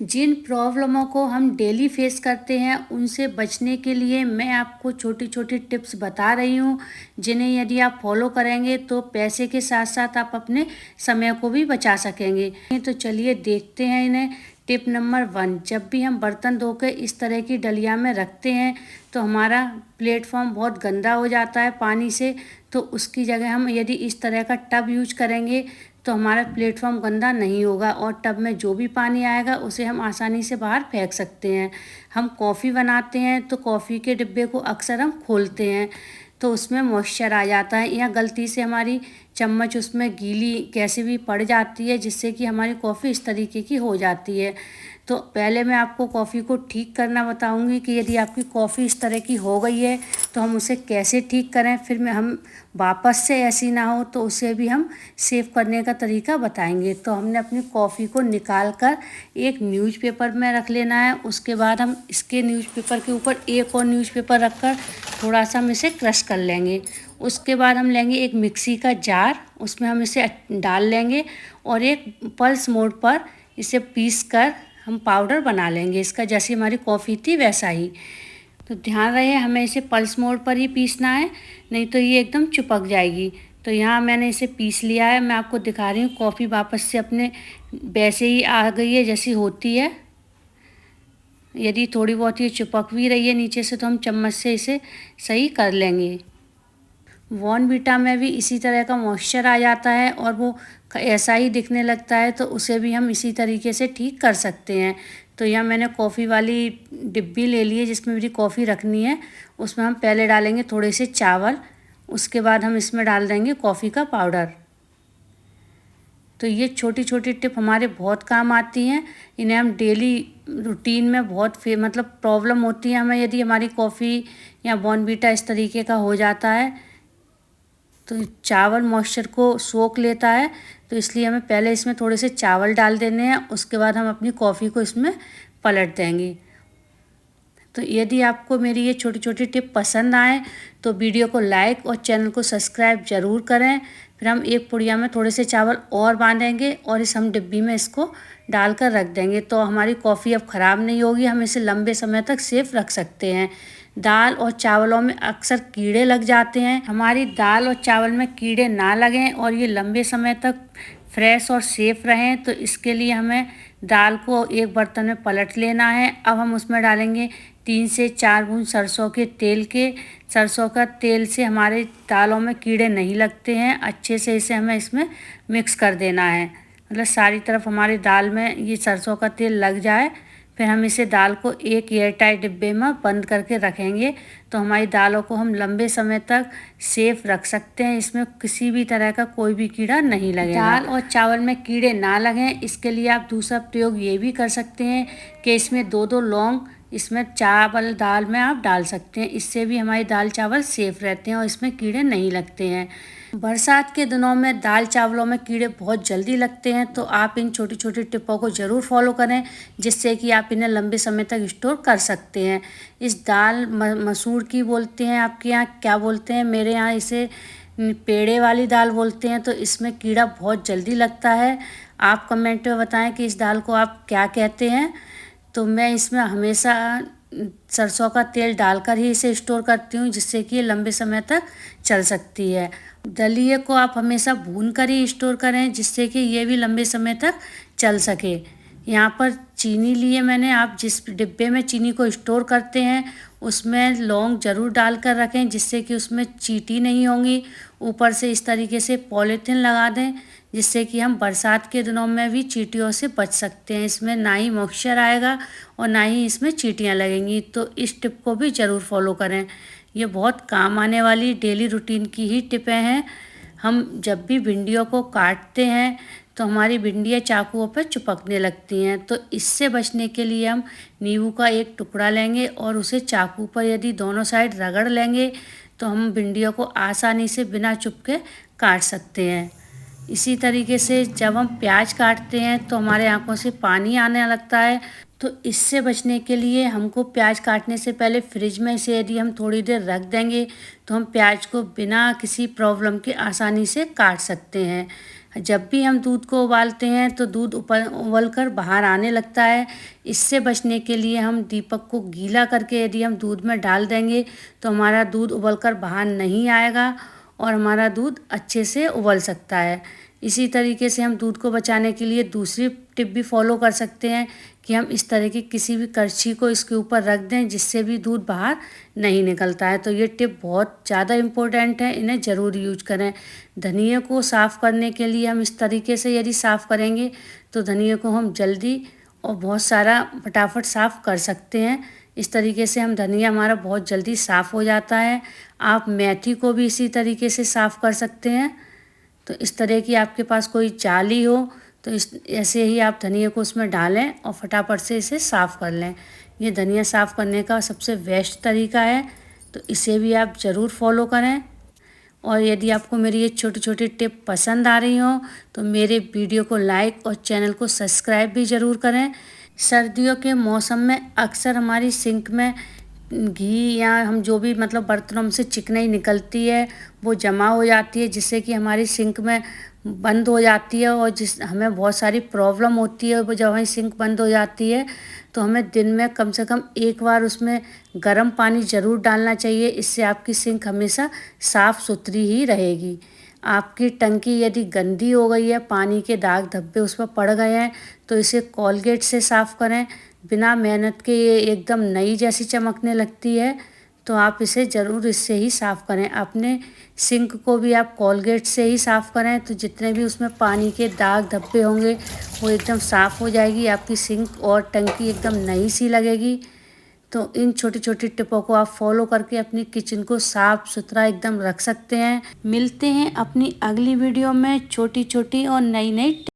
जिन प्रॉब्लमों को हम daily face करते हैं उनसे बचने के लिए मैं आपको छोटी छोटी टिप्स बता रही हूँ, जिन्हें यदि आप फॉलो करेंगे तो पैसे के साथ साथ आप अपने समय को भी बचा सकेंगे। तो चलिए देखते हैं इन्हें। टिप नंबर 1, जब भी हम बर्तन धो के इस तरह की डलिया में रखते हैं तो हमारा प्लेटफॉर्म बहुत गंदा हो जाता है पानी से। तो उसकी जगह हम यदि इस तरह का टब यूज करेंगे तो हमारा प्लेटफॉर्म गंदा नहीं होगा और टब में जो भी पानी आएगा उसे हम आसानी से बाहर फेंक सकते हैं। हम कॉफ़ी बनाते हैं तो कॉफ़ी के डिब्बे को अक्सर हम खोलते हैं तो उसमें मॉइस्चर आ जाता है या गलती से हमारी चम्मच उसमें गीली कैसे भी पड़ जाती है, जिससे कि हमारी कॉफ़ी इस तरीके की हो जाती है। तो पहले मैं आपको कॉफ़ी को ठीक करना बताऊंगी कि यदि आपकी कॉफ़ी इस तरह की हो गई है तो हम उसे कैसे ठीक करें, फिर मैं हम वापस से ऐसी ना हो तो उसे भी हम सेव करने का तरीका बताएंगे। तो हमने अपनी कॉफ़ी को निकाल कर एक न्यूज़पेपर में रख लेना है। उसके बाद हम इसके न्यूज़पेपर के ऊपर एक और न्यूज़पेपर रखकर थोड़ा सा हम इसे क्रश कर लेंगे। उसके बाद हम लेंगे एक मिक्सी का जार, उसमें हम इसे डाल लेंगे और एक पल्स मोड पर इसे पीस कर हम पाउडर बना लेंगे इसका, जैसी हमारी कॉफ़ी थी वैसा ही। तो ध्यान रहे हमें इसे पल्स मोड पर ही पीसना है, नहीं तो ये एकदम चिपक जाएगी। तो यहाँ मैंने इसे पीस लिया है, मैं आपको दिखा रही हूँ। कॉफ़ी वापस से अपने वैसे ही आ गई है जैसी होती है। यदि थोड़ी बहुत ये चिपक भी रही है नीचे से तो हम चम्मच से इसे सही कर लेंगे। बॉर्नवीटा में भी इसी तरह का मॉइस्चर आ जाता है और वो ऐसा ही दिखने लगता है, तो उसे भी हम इसी तरीके से ठीक कर सकते हैं। तो यहाँ मैंने कॉफ़ी वाली डिब्बी ले ली है जिसमें मेरी कॉफ़ी रखनी है। उसमें हम पहले डालेंगे थोड़े से चावल, उसके बाद हम इसमें डाल देंगे कॉफ़ी का पाउडर। तो ये छोटी छोटी टिप हमारे बहुत काम आती हैं। इन्हें हम डेली रूटीन में बहुत मतलब प्रॉब्लम होती है हमें यदि हमारी कॉफ़ी या बॉर्नवीटा इस तरीके का हो जाता है तो चावल मॉइस्चर को सोख लेता है, तो इसलिए हमें पहले इसमें थोड़े से चावल डाल देने हैं। उसके बाद हम अपनी कॉफ़ी को इसमें पलट देंगे। तो यदि आपको मेरी ये छोटी छोटी टिप पसंद आए तो वीडियो को लाइक और चैनल को सब्सक्राइब ज़रूर करें। फिर हम एक पुड़िया में थोड़े से चावल और बांधेंगे और इस हम डिब्बी में इसको डालकर रख देंगे, तो हमारी कॉफ़ी अब ख़राब नहीं होगी। हम इसे लंबे समय तक सेफ रख सकते हैं। दाल और चावलों में अक्सर कीड़े लग जाते हैं। हमारी दाल और चावल में कीड़े ना लगें और ये लंबे समय तक फ्रेश और सेफ रहें, तो इसके लिए हमें दाल को एक बर्तन में पलट लेना है। अब हम उसमें डालेंगे 3 से 4 बूंद सरसों के तेल के। सरसों का तेल से हमारे दालों में कीड़े नहीं लगते हैं। अच्छे से इसे हमें इसमें मिक्स कर देना है, मतलब सारी तरफ हमारी दाल में ये सरसों का तेल लग जाए। फिर हम इसे दाल को एक एयरटाइट डिब्बे में बंद करके रखेंगे, तो हमारी दालों को हम लंबे समय तक सेफ रख सकते हैं। इसमें किसी भी तरह का कोई भी कीड़ा नहीं लगेगा। दाल और चावल में कीड़े ना लगें इसके लिए आप दूसरा प्रयोग ये भी कर सकते हैं कि इसमें 2-2 लौंग इसमें चावल दाल में आप डाल सकते हैं। इससे भी हमारी दाल चावल सेफ रहते हैं और इसमें कीड़े नहीं लगते हैं। बरसात के दिनों में दाल चावलों में कीड़े बहुत जल्दी लगते हैं, तो आप इन छोटी छोटी टिप्पों को ज़रूर फॉलो करें, जिससे कि आप इन्हें लंबे समय तक स्टोर कर सकते हैं। इस दाल मसूर की बोलते हैं, आपके यहाँ क्या बोलते हैं, मेरे यहाँ इसे पेड़े वाली दाल बोलते हैं। तो इसमें कीड़ा बहुत जल्दी लगता है। आप कमेंट में बताएं कि इस दाल को आप क्या कहते हैं। तो मैं इसमें हमेशा सरसों का तेल डालकर ही इसे स्टोर करती हूँ, जिससे कि ये लंबे समय तक चल सकती है। दलिए को आप हमेशा भून कर ही स्टोर करें, जिससे कि ये भी लंबे समय तक चल सके। यहाँ पर चीनी लिए मैंने, आप जिस डिब्बे में चीनी को स्टोर करते हैं उसमें लौंग ज़रूर डाल कर रखें, जिससे कि उसमें चींटी नहीं होंगी। ऊपर से इस तरीके से पॉलीथीन लगा दें, जिससे कि हम बरसात के दिनों में भी चींटियों से बच सकते हैं। इसमें ना ही मॉइस्चर आएगा और ना ही इसमें चींटियाँ लगेंगी। तो इस टिप को भी ज़रूर फॉलो करें, ये बहुत काम आने वाली डेली रूटीन की ही टिपें हैं। हम जब भी भिंडियों को काटते हैं तो हमारी भिंडियाँ चाकुओं पर चिपकने लगती हैं, तो इससे बचने के लिए हम नींबू का एक टुकड़ा लेंगे और उसे चाकू पर यदि दोनों साइड रगड़ लेंगे तो हम भिंडियों को आसानी से बिना चुभके काट सकते हैं। इसी तरीके से जब हम प्याज काटते हैं तो हमारे आंखों से पानी आने लगता है, तो इससे बचने के लिए हमको प्याज काटने से पहले फ्रिज में इसे यदि हम थोड़ी देर रख देंगे तो हम प्याज को बिना किसी प्रॉब्लम के आसानी से काट सकते हैं। जब भी हम दूध को उबालते हैं तो दूध उबल कर बाहर आने लगता है। इससे बचने के लिए हम दीपक को गीला करके यदि हम दूध में डाल देंगे तो हमारा दूध उबल कर बाहर नहीं आएगा और हमारा दूध अच्छे से उबल सकता है। इसी तरीके से हम दूध को बचाने के लिए दूसरी टिप भी फॉलो कर सकते हैं कि हम इस तरह की किसी भी करछी को इसके ऊपर रख दें जिससे भी दूध बाहर नहीं निकलता है। तो ये टिप बहुत ज़्यादा इम्पोर्टेंट है, इन्हें ज़रूर यूज करें। धनिया को साफ़ करने के लिए हम इस तरीके से यदि साफ़ करेंगे तो धनिया को हम जल्दी और बहुत सारा फटाफट साफ़ कर सकते हैं। इस तरीके से हम धनिया हमारा बहुत जल्दी साफ़ हो जाता है। आप मेथी को भी इसी तरीके से साफ़ कर सकते हैं। तो इस तरह की आपके पास कोई जाली हो तो इस ऐसे ही आप धनिया को उसमें डालें और फटाफट से इसे साफ़ कर लें। ये धनिया साफ़ करने का सबसे बेस्ट तरीका है, तो इसे भी आप ज़रूर फॉलो करें। और यदि आपको मेरी ये छोटी छोटी टिप पसंद आ रही हो तो मेरे वीडियो को लाइक और चैनल को सब्सक्राइब भी ज़रूर करें। सर्दियों के मौसम में अक्सर हमारी सिंक में घी या हम जो भी मतलब बर्तनों से चिकनाई निकलती है वो जमा हो जाती है, जिससे कि हमारी सिंक में बंद हो जाती है और जिस हमें बहुत सारी प्रॉब्लम होती है। वो जब हमारी सिंक बंद हो जाती है तो हमें दिन में कम से कम एक बार उसमें गर्म पानी ज़रूर डालना चाहिए। इससे आपकी सिंक हमेशा साफ़ सुथरी ही रहेगी। आपकी टंकी यदि गंदी हो गई है, पानी के दाग धब्बे उस पर पड़ गए हैं, तो इसे कोलगेट से साफ़ करें। बिना मेहनत के ये एकदम नई जैसी चमकने लगती है। तो आप इसे ज़रूर इससे ही साफ़ करें। अपने सिंक को भी आप कोलगेट से ही साफ़ करें, तो जितने भी उसमें पानी के दाग धब्बे होंगे वो एकदम साफ़ हो जाएगी। आपकी सिंक और टंकी एकदम नई सी लगेगी। तो इन छोटी छोटी टिपों को आप फॉलो करके अपनी किचन को साफ़ सुथरा एकदम रख सकते हैं। मिलते हैं अपनी अगली वीडियो में छोटी छोटी और नई नई